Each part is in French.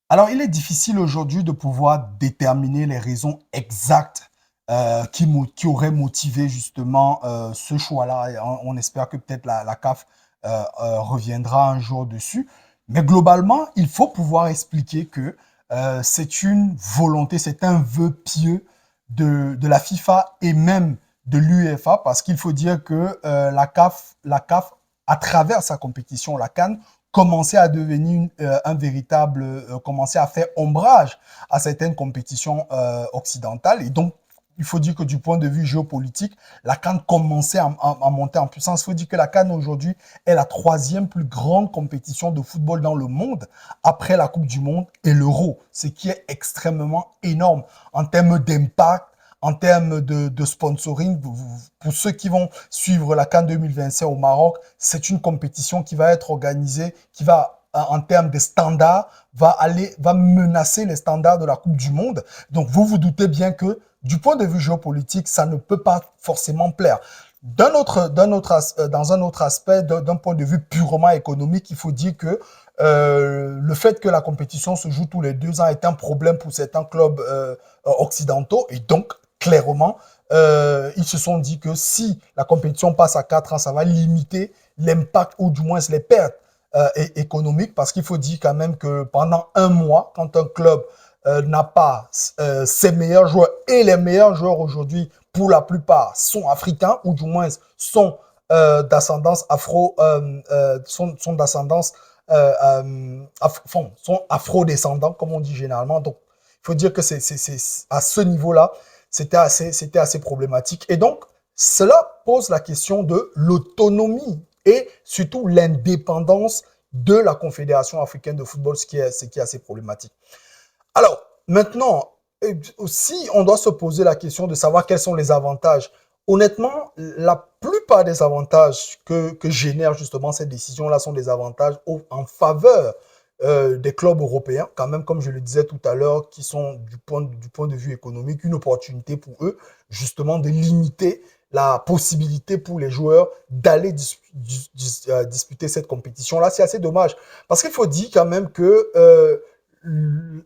Alors, il est difficile aujourd'hui de pouvoir déterminer les raisons exactes qui auraient motivé justement ce choix-là. Et on espère que peut-être la CAF reviendra un jour dessus. Mais globalement, il faut pouvoir expliquer que c'est une volonté, c'est un vœu pieux de la FIFA et même de l'UEFA, parce qu'il faut dire que la CAF, à travers sa compétition, la CAN, commençait à devenir un véritable, commençait à faire ombrage à certaines compétitions occidentales. Et donc, il faut dire que du point de vue géopolitique, la CAN commençait à monter en puissance. Il faut dire que la CAN aujourd'hui est la troisième plus grande compétition de football dans le monde, après la Coupe du Monde et l'Euro, ce qui est extrêmement énorme en termes d'impact, en termes de sponsoring. Pour ceux qui vont suivre la CAN 2025 au Maroc, c'est une compétition qui va être organisée, qui va, en termes de standards, va menacer les standards de la Coupe du Monde. Donc, vous vous doutez bien que, du point de vue géopolitique, ça ne peut pas forcément plaire. Dans un autre aspect, d'un point de vue purement économique, il faut dire que le fait que la compétition se joue tous les 2 ans est un problème pour certains clubs occidentaux. Et donc, clairement, ils se sont dit que si la compétition passe à 4 ans, ça va limiter l'impact ou du moins les pertes économiques, parce qu'il faut dire quand même que pendant un mois, quand un club n'a pas ses meilleurs joueurs, et les meilleurs joueurs aujourd'hui, pour la plupart, sont africains, ou du moins d'ascendance sont d'ascendance sont afro-descendants, comme on dit généralement. Donc, il faut dire que à ce niveau-là, c'était assez problématique. Et donc, cela pose la question de l'autonomie et surtout l'indépendance de la Confédération africaine de football, ce qui est assez problématique. Alors, maintenant, aussi, on doit se poser la question de savoir quels sont les avantages. Honnêtement, la plupart des avantages que génère justement cette décision-là sont des avantages en faveur des clubs européens, quand même, comme je le disais tout à l'heure, qui sont du point de vue économique, une opportunité pour eux, justement, de limiter la possibilité pour les joueurs d'aller disputer cette compétition-là. C'est assez dommage. Parce qu'il faut dire quand même que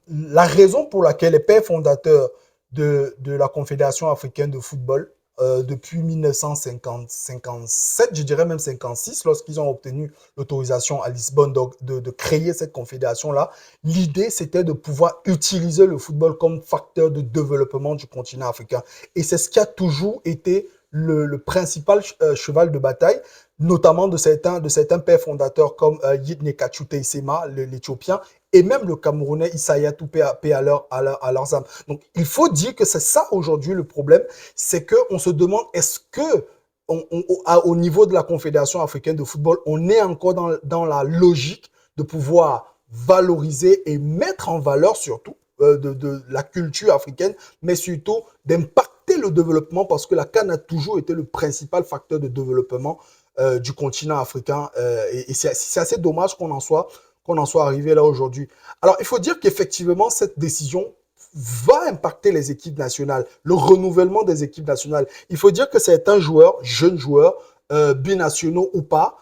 la raison pour laquelle les pères fondateurs de la Confédération africaine de football, depuis 1957, je dirais même 56, lorsqu'ils ont obtenu l'autorisation à Lisbonne de créer cette confédération-là, l'idée c'était de pouvoir utiliser le football comme facteur de développement du continent africain. Et c'est ce qui a toujours été le principal cheval de bataille, notamment de certains pères fondateurs comme Yidne Kachute Sema, l'Éthiopien, et même le Camerounais Issaïa Toupé à leurs âmes. Donc, il faut dire que c'est ça aujourd'hui le problème, c'est qu'on se demande est-ce que au niveau de la Confédération africaine de football, on est encore dans la logique de pouvoir valoriser et mettre en valeur surtout de la culture africaine, mais surtout d'impacter le développement, parce que la CAN a toujours été le principal facteur de développement du continent africain. Et c'est assez dommage qu'on en soit arrivé là aujourd'hui. Alors, il faut dire qu'effectivement, cette décision va impacter les équipes nationales, le renouvellement des équipes nationales. Il faut dire que certains joueurs, jeunes joueurs, binationaux ou pas,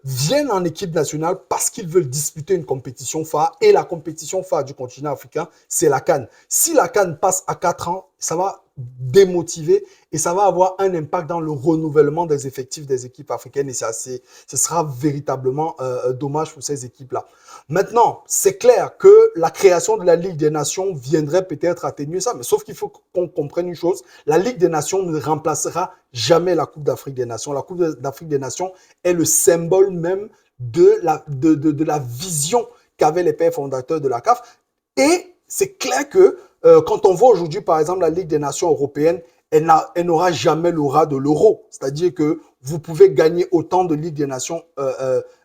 viennent en équipe nationale parce qu'ils veulent disputer une compétition phare. Et la compétition phare du continent africain, c'est la CAN. Si la CAN passe à 4 ans, ça va démotiver et ça va avoir un impact dans le renouvellement des effectifs des équipes africaines, et ce sera véritablement dommage pour ces équipes-là. Maintenant, c'est clair que la création de la Ligue des Nations viendrait peut-être atténuer ça, mais sauf qu'il faut qu'on comprenne une chose, la Ligue des Nations ne remplacera jamais la Coupe d'Afrique des Nations. La Coupe d'Afrique des Nations est le symbole même de la vision qu'avaient les pères fondateurs de la CAF. Et c'est clair que quand on voit aujourd'hui, par exemple, la Ligue des Nations européenne, elle n'aura jamais l'aura de l'euro. C'est-à-dire que vous pouvez gagner autant de Ligue des Nations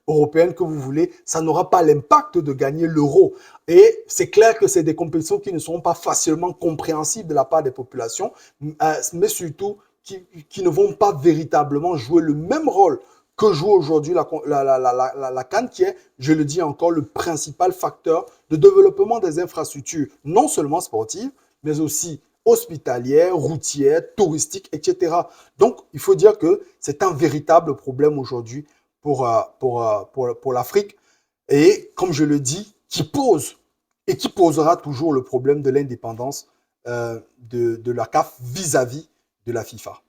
européennes que vous voulez, ça n'aura pas l'impact de gagner l'euro. Et c'est clair que c'est des compétitions qui ne sont pas facilement compréhensibles de la part des populations, mais surtout qui ne vont pas véritablement jouer le même rôle que joue aujourd'hui la CAN, qui est, je le dis encore, le principal facteur de développement des infrastructures, non seulement sportives, mais aussi hospitalières, routières, touristiques, etc. Donc, il faut dire que c'est un véritable problème aujourd'hui pour l'Afrique, et, comme je le dis, qui pose et qui posera toujours le problème de l'indépendance de la CAF vis-à-vis de la FIFA.